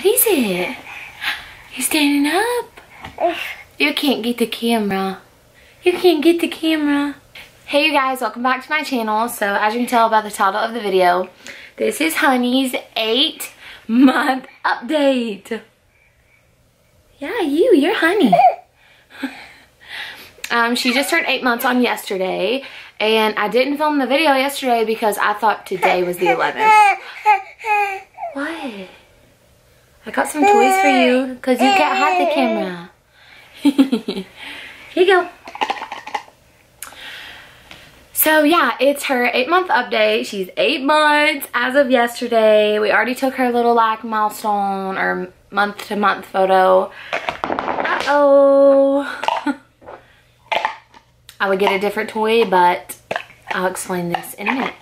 What is it? He's standing up. You can't get the camera. You can't get the camera. Hey you guys, welcome back to my channel. So as you can tell by the title of the video, this is Honey's 8-month update. Yeah, you're Honey. She just turned 8 months on yesterday, and I didn't film the video yesterday because I thought today was the 11th. What? I got some toys for you because you can't hide the camera. Here you go. So yeah, it's her 8-month update. She's 8 months as of yesterday. We already took her little like milestone or month-to-month photo. Uh-oh. I would get a different toy, but I'll explain this in a minute.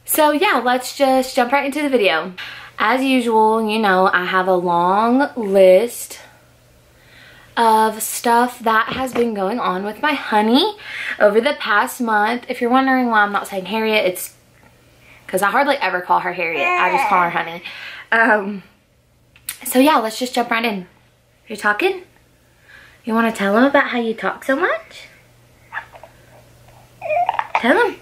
So yeah, let's just jump right into the video. As usual, you know, I have a long list of stuff that has been going on with my Honey over the past month. If you're wondering why I'm not saying Harriet, it's because I hardly ever call her Harriet. I just call her Honey. So yeah, let's just jump right in. You're talking? You want to tell them about how you talk so much? Tell them.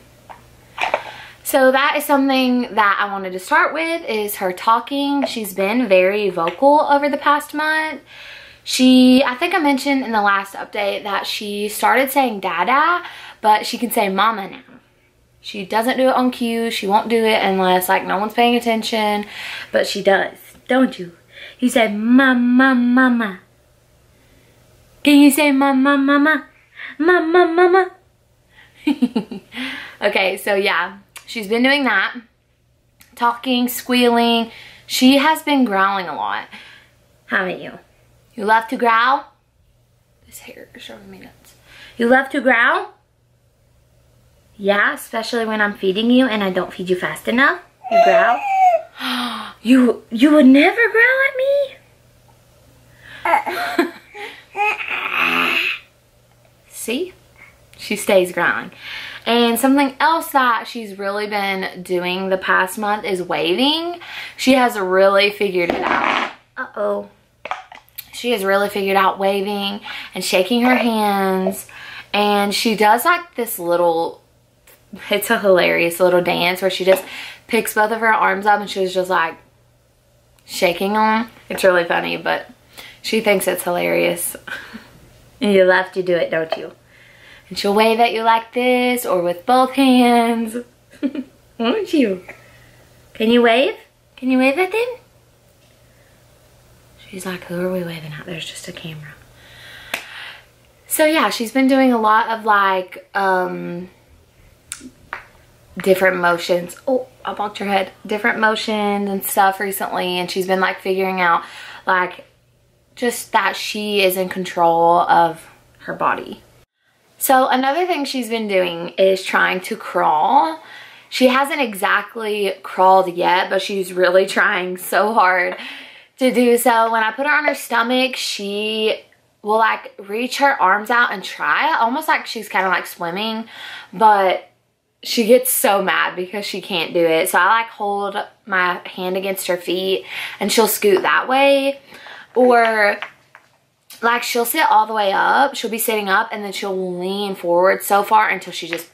So that is something that I wanted to start with, is her talking. She's been very vocal over the past month. I think I mentioned in the last update that she started saying dada, but she can say mama now. She doesn't do it on cue. She won't do it unless like no one's paying attention, but she does, don't you? You say mama, mama. Can you say mama, mama? Mama, mama. Okay, so yeah, she's been doing that. Talking, squealing. She has been growling a lot. Haven't you? You love to growl? This hair is driving me nuts. You love to growl? Yeah, especially when I'm feeding you and I don't feed you fast enough. You growl? You would never growl at me? See? She stays growling. And something else that she's really been doing the past month is waving. She has really figured it out. Uh-oh. She has really figured out waving and shaking her hands. And she does like this little, it's a hilarious little dance where she just picks both of her arms up and she's just like shaking them. It's really funny, but she thinks it's hilarious. And you love to do it, don't you? And she'll wave at you like this or with both hands. Won't you? Can you wave? Can you wave at them? She's like, who are we waving at? There's just a camera. So yeah, she's been doing a lot of like different motions. Oh, I bonked her head. Different motions and stuff recently. And she's been like figuring out like just that she is in control of her body. So another thing she's been doing is trying to crawl. She hasn't exactly crawled yet, but she's really trying so hard to do so. When I put her on her stomach, she will like reach her arms out and try, almost like she's kind of like swimming, but she gets so mad because she can't do it. So I like hold my hand against her feet and she'll scoot that way, or like she'll sit all the way up. She'll be sitting up and then she'll lean forward so far until she just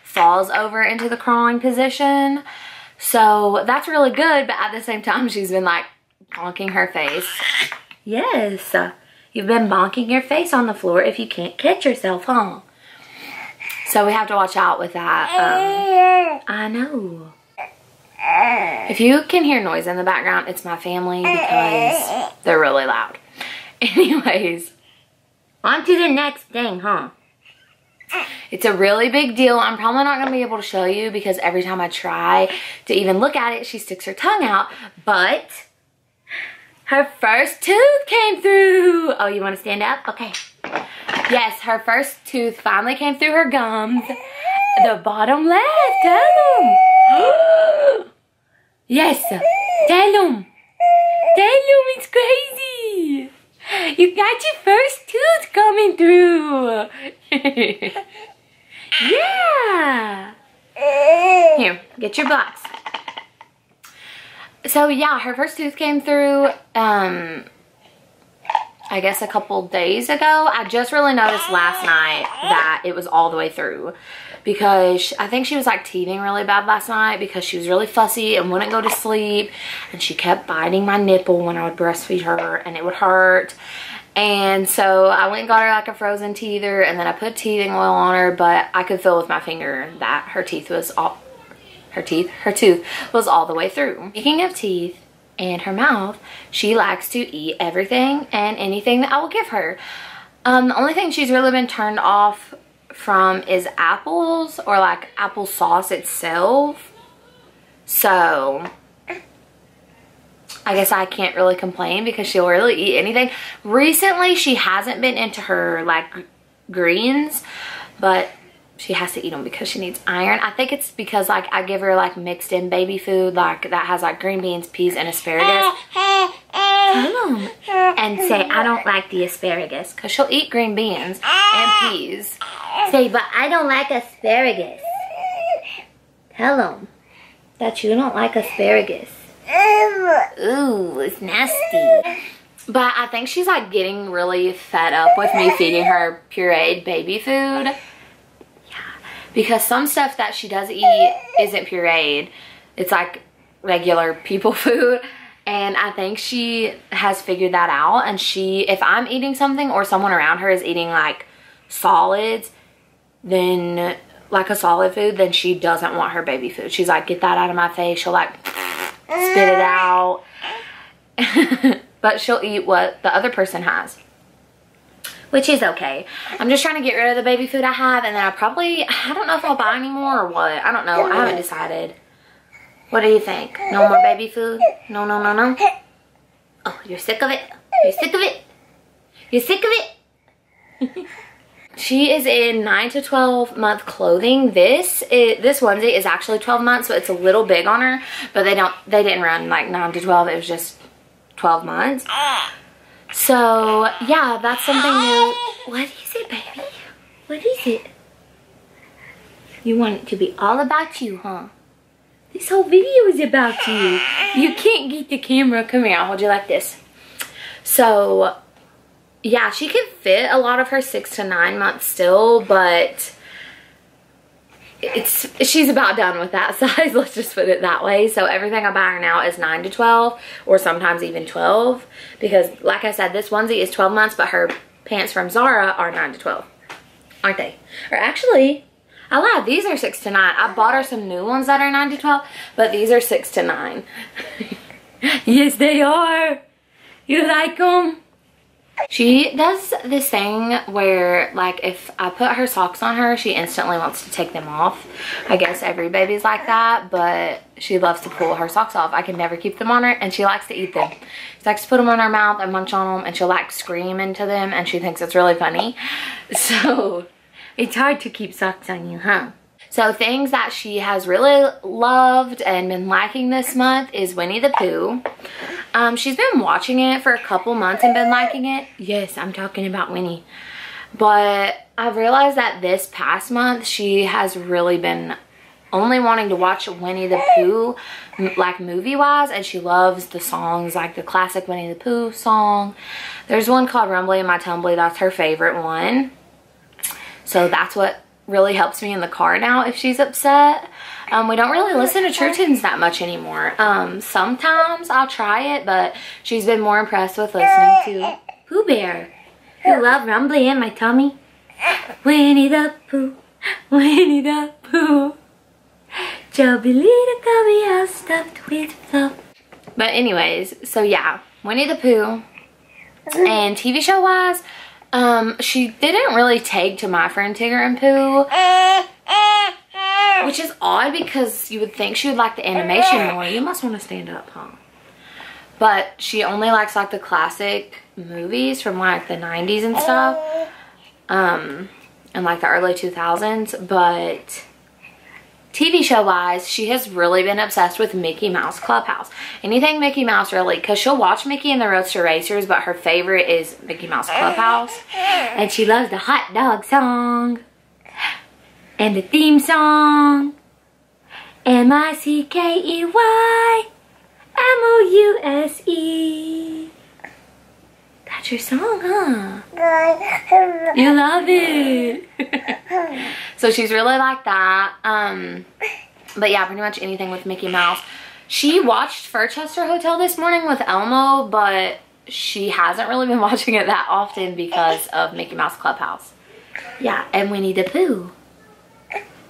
falls over into the crawling position. So that's really good, but at the same time she's been like bonking her face. Yes, you've been bonking your face on the floor if you can't catch yourself, huh? So we have to watch out with that. I know. If you can hear noise in the background, it's my family because they're really loud. Anyways, on to the next thing, huh? It's a really big deal. I'm probably not going to be able to show you because every time I try to even look at it, she sticks her tongue out. But her first tooth came through. Oh, you want to stand up? Okay. Yes, her first tooth finally came through her gums. The bottom left. Tell them. Yes. Tell them. Tell them it's crazy. You got your first tooth coming through. Yeah. Here, get your box. So yeah, her first tooth came through, I guess a couple days ago. I just really noticed last night that it was all the way through, because I think she was like teething really bad last night because she was really fussy and wouldn't go to sleep, and she kept biting my nipple when I would breastfeed her and it would hurt. And so I went and got her like a frozen teether, and then I put teething oil on her, but I could feel with my finger that her tooth was all the way through. Speaking of teeth and her mouth, she likes to eat everything and anything that I will give her. The only thing she's really been turned off from is apples, or like applesauce itself. So I guess I can't really complain because she'll really eat anything. Recently, she hasn't been into her like greens, but she has to eat them because she needs iron. I think it's because like I give her like mixed in baby food, like that has like green beans, peas, and asparagus. Tell them and say, I don't like the asparagus, because she'll eat green beans and peas. Say, but I don't like asparagus. Tell them that you don't like asparagus. Ooh, it's nasty. But I think she's like getting really fed up with me feeding her pureed baby food. Because some stuff that she does eat isn't pureed. It's like regular people food. And I think she has figured that out. And if I'm eating something or someone around her is eating like solids, then like a solid food, then she doesn't want her baby food. She's like, get that out of my face. She'll like spit it out. But she'll eat what the other person has, which is okay. I'm just trying to get rid of the baby food I have, and then I don't know if I'll buy any more or what. I don't know. I haven't decided. What do you think? No more baby food? No, no, no, no. Oh, you're sick of it? You're sick of it? You're sick of it? She is in 9 to 12 month clothing. This onesie is actually 12 months, so it's a little big on her, but they didn't run like 9 to 12. It was just 12 months. So yeah, that's something new. What is it, baby? What is it? You want it to be all about you, huh? This whole video is about you. You can't get the camera. Come here, I'll hold you like this. So yeah, she can fit a lot of her 6 to 9 months still, but she's about done with that size. Let's just put it that way. So everything I buy her now is 9 to 12, or sometimes even 12, because like I said, this onesie is 12 months, but her pants from Zara are 9 to 12, aren't they? Or actually, I lied, these are 6 to 9. I bought her some new ones that are 9 to 12, but these are 6 to 9. Yes, they are. You like them? She does this thing where, like, if I put her socks on her, she instantly wants to take them off. I guess every baby's like that, but she loves to pull her socks off. I can never keep them on her, and she likes to eat them. She likes to put them in her mouth and munch on them, and she'll, like, scream into them, and she thinks it's really funny. So it's hard to keep socks on you, huh? So things that she has really loved and been liking this month is Winnie the Pooh. She's been watching it for a couple months and been liking it. Yes, I'm talking about Winnie. But I've realized that this past month she has really been only wanting to watch Winnie the Pooh, like movie-wise, and she loves the songs, like the classic Winnie the Pooh song. There's one called Rumbly in My Tumbly. That's her favorite one. So that's what really helps me in the car now if she's upset. We don't really listen to True Tunes that much anymore. Sometimes I'll try it, but she's been more impressed with listening to Pooh Bear. You love Rumbly in My Tummy. Winnie the Pooh, Winnie the Pooh, chubby little cubby all stuffed with fluff. But anyways, so yeah, Winnie the Pooh. And TV show wise, she didn't really take to My Friend Tigger and Pooh, which is odd because you would think she would like the animation more. You must want to stand up, huh? But she only likes like the classic movies from like the 90s and stuff, and like the early 2000s. But TV show wise, she has really been obsessed with Mickey Mouse Clubhouse. Anything Mickey Mouse really, because she'll watch Mickey and the Roadster Racers, but her favorite is Mickey Mouse Clubhouse. And she loves the hot dog song and the theme song, M-I-C-K-E-Y, M-O-U-S-E. That's your song, huh? You love it. So she's really like that. But yeah, pretty much anything with Mickey Mouse. She watched Furchester Hotel this morning with Elmo, but she hasn't really been watching it that often because of Mickey Mouse Clubhouse. Yeah, and Winnie the Pooh.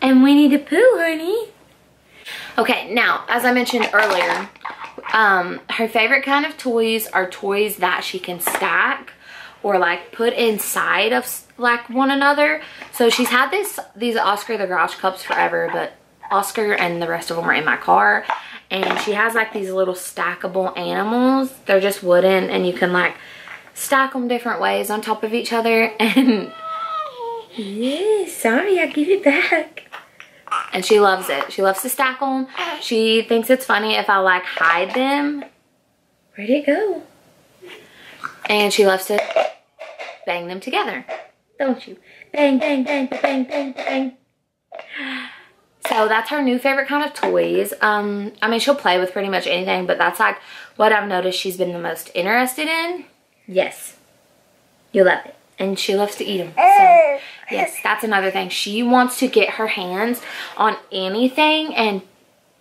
And Winnie the Pooh, honey. Okay, now, as I mentioned earlier, her favorite kind of toys are toys that she can stack or like put inside of like one another. So she's had these Oscar the Grouch cups forever, but Oscar and the rest of them are in my car. And she has like these little stackable animals. They're just wooden and you can like stack them different ways on top of each other. And yeah, sorry, I give it back. And she loves it. She loves to stack them. She thinks it's funny if I like hide them. Where'd it go? And she loves to bang them together. Don't you? Bang, bang, bang, bang, bang, bang. So that's her new favorite kind of toys. I mean, she'll play with pretty much anything, but that's like what I've noticed she's been the most interested in. Yes. You love it. And she loves to eat them. So yes, that's another thing. She wants to get her hands on anything and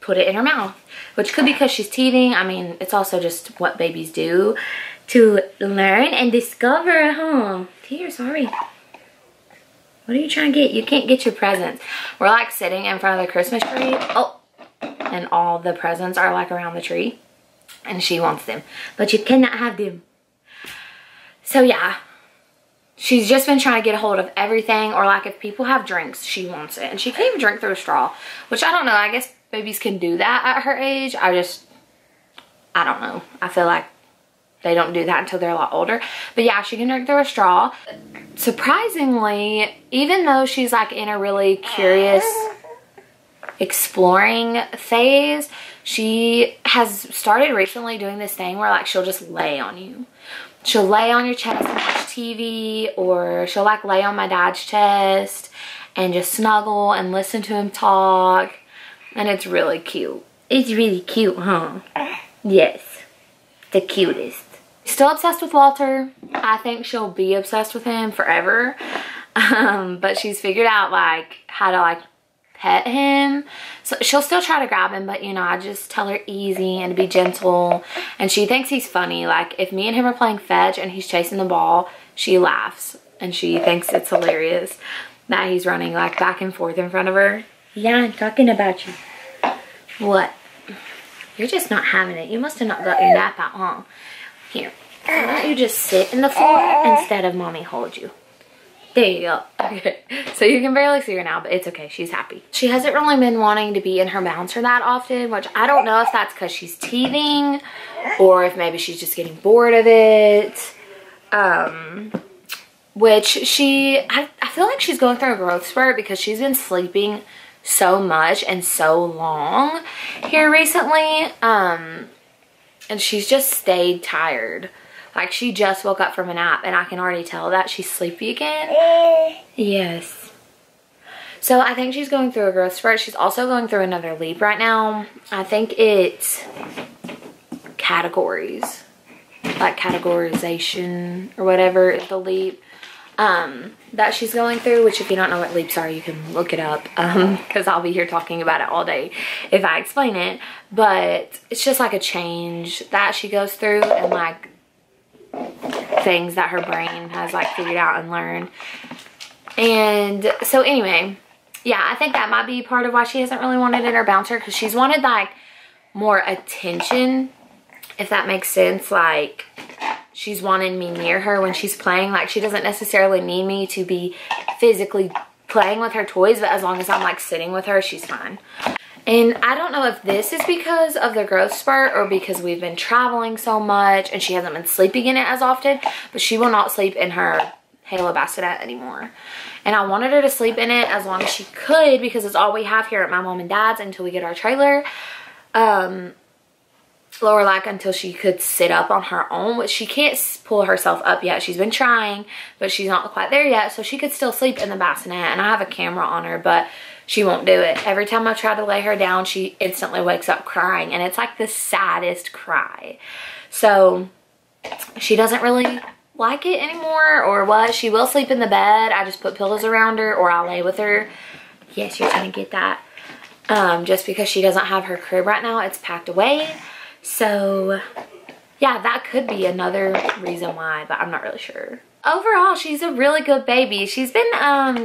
put it in her mouth, which could be because she's teething. I mean, it's also just what babies do to learn and discover, huh? Here, sorry. What are you trying to get? You can't get your presents. We're like sitting in front of the Christmas tree. Oh, and all the presents are like around the tree. And she wants them. But you cannot have them. So yeah. She's just been trying to get a hold of everything. Or like if people have drinks, she wants it. And she can't even drink through a straw. Which I don't know. I guess babies can do that at her age. I don't know. I feel like they don't do that until they're a lot older. But yeah, she can drink through a straw. Surprisingly, even though she's like in a really curious exploring phase, she has started recently doing this thing where like she'll just lay on you. She'll lay on your chest and watch TV, or she'll like lay on my dad's chest and just snuggle and listen to him talk. And it's really cute. It's really cute, huh? Yes. The cutest. Still obsessed with Walter. I think she'll be obsessed with him forever. But she's figured out like how to like pet him. So she'll still try to grab him, but you know, I just tell her easy and to be gentle. And she thinks he's funny. Like if me and him are playing fetch and he's chasing the ball, she laughs and she thinks it's hilarious that he's running like back and forth in front of her. Yeah, I'm talking about you. What? You're just not having it. You must have not got your nap out, huh? Here, why don't you just sit in the floor instead of mommy hold you? There you go. Okay. So you can barely see her now, but it's okay. She's happy. She hasn't really been wanting to be in her bouncer that often, which I don't know if that's because she's teething or if maybe she's just getting bored of it. Which I feel like she's going through a growth spurt because she's been sleeping so much and so long here recently. And she's just stayed tired. Like she just woke up from a nap and I can already tell that she's sleepy again. Yes. So I think she's going through a growth spurt. She's also going through another leap right now. I think it's categories. Like categorization or whatever is the leap that she's going through. Which if you don't know what leaps are, you can look it up. Because I'll be here talking about it all day if I explain it. But it's just like a change that she goes through and like things that her brain has like figured out and learned. And so anyway, yeah, I think that might be part of why she hasn't really wanted in her bouncer, because she's wanted like more attention, if that makes sense. Like she's wanted me near her when she's playing. Like she doesn't necessarily need me to be physically playing with her toys, but as long as I'm like sitting with her, she's fine. And I don't know if this is because of the growth spurt or because we've been traveling so much and she hasn't been sleeping in it as often, but she will not sleep in her Halo bassinet anymore. And I wanted her to sleep in it as long as she could because it's all we have here at my mom and dad's until we get our trailer. Or like until she could sit up on her own, which she can't pull herself up yet. She's been trying, but she's not quite there yet. So she could still sleep in the bassinet, and I have a camera on her, but she won't do it. Every time I try to lay her down, she instantly wakes up crying, and it's like the saddest cry. So she doesn't really like it anymore or what. She will sleep in the bed. I just put pillows around her, or I'll lay with her. Yes, you're gonna get that. Just because she doesn't have her crib right now. It's packed away. So yeah, that could be another reason why, but I'm not really sure. Overall, she's a really good baby. She's been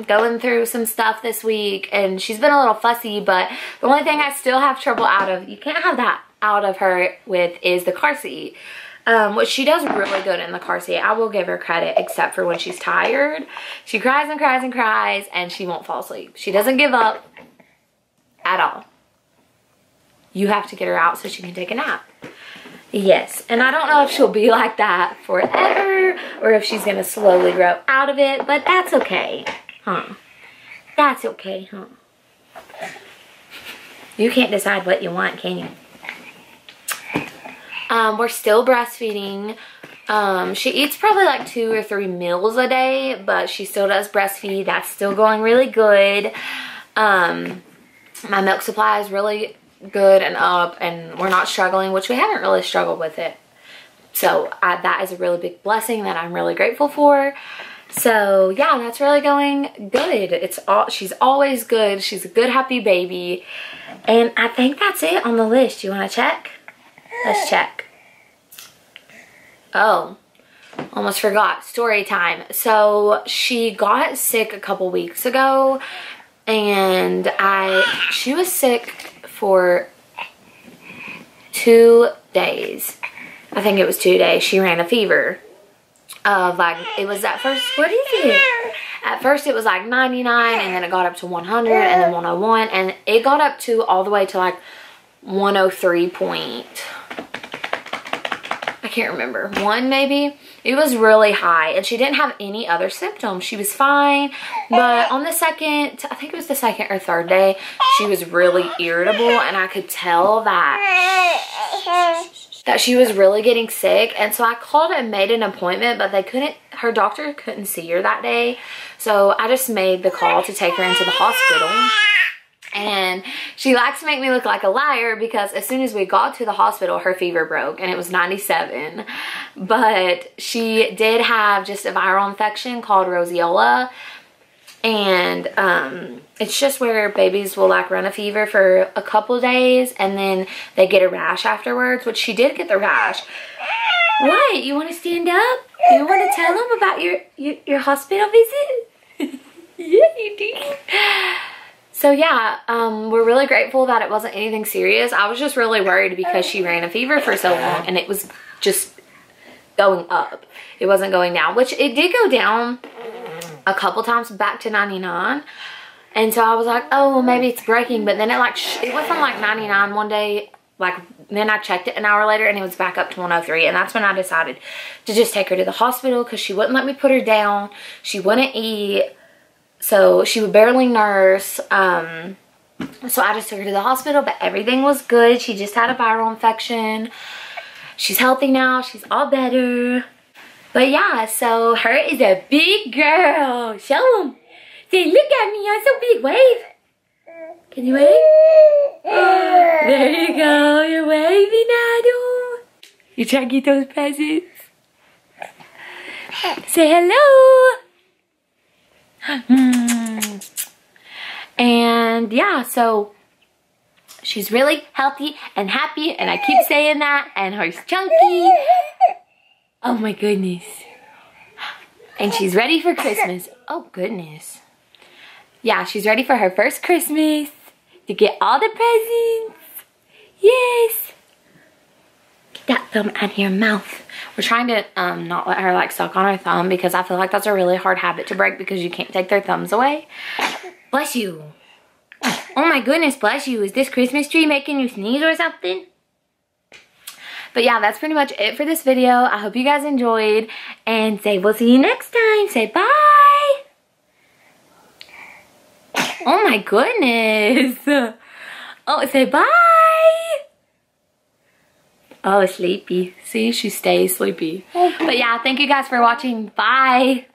going through some stuff this week, and she's been a little fussy, but the only thing I still have trouble out of, you can't have that out of her with, is the car seat. Which she does really good in the car seat. I will give her credit, except for when she's tired. She cries and cries and cries, and she won't fall asleep. She doesn't give up at all. You have to get her out so she can take a nap. Yes, and I don't know if she'll be like that forever or if she's gonna slowly grow out of it, but that's okay, huh? That's okay, huh? You can't decide what you want, can you? We're still breastfeeding. She eats probably like 2 or 3 meals a day, but she still does breastfeed. That's still going really good. My milk supply is really good and up, and we're not struggling, which we haven't really struggled with it. So that is a really big blessing that I'm really grateful for. So yeah, that's really going good. She's always good. She's a good, happy baby. And I think that's it on the list. You want to check? Let's check. Oh, almost forgot. Story time. So she got sick a couple weeks ago, and she was sick for 2 days. I think it was 2 days. She ran a fever of like, it was at first, what is it? At first it was like 99, and then it got up to 100, and then 101, and it got up to all the way to like 103 point, I can't remember, 1 maybe. It was really high, and she didn't have any other symptoms. She was fine, but on the second, I think it was the second or third day, she was really irritable, and I could tell that she was really getting sick. And so I called and made an appointment, but her doctor couldn't see her that day. So I just made the call to take her into the hospital. And she likes to make me look like a liar, because as soon as we got to the hospital, her fever broke, and it was 97. But she did have just a viral infection called roseola. And it's just where babies will like run a fever for a couple days, and then they get a rash afterwards, which she did get the rash. What? You want to stand up? You want to tell them about your hospital visit? Yeah, you do. So yeah, we're really grateful that it wasn't anything serious. I was just really worried because she ran a fever for so long, and it was just going up. It wasn't going down, which it did go down a couple times back to 99. And so I was like, oh, well, maybe it's breaking. But then it went from like 99 one day, then I checked it an hour later, and it was back up to 103. And that's when I decided to just take her to the hospital, because she wouldn't let me put her down. She wouldn't eat. So she would barely nurse. So I just took her to the hospital, but everything was good. She just had a viral infection. She's healthy now. She's all better. But yeah, so her is a big girl. Show them. Say, look at me. I'm so big. Wave. Can you wave? Oh, there you go. You're waving at them. You try to get those presents? Say hello. And yeah, so she's really healthy and happy, and I keep saying that, and her's chunky. Oh my goodness. And she's ready for Christmas. Oh goodness. Yeah, she's ready for her first Christmas, to get all the presents. Yes. Get that thumb out of your mouth. We're trying to not let her like suck on her thumb, because I feel like that's a really hard habit to break, because you can't take their thumbs away. Bless you. Oh my goodness, bless you. Is this Christmas tree making you sneeze or something? But yeah, that's pretty much it for this video. I hope you guys enjoyed, and say we'll see you next time. Say bye. Oh my goodness. Oh, say bye. Oh, sleepy. See, she stays sleepy. But yeah, thank you guys for watching. Bye.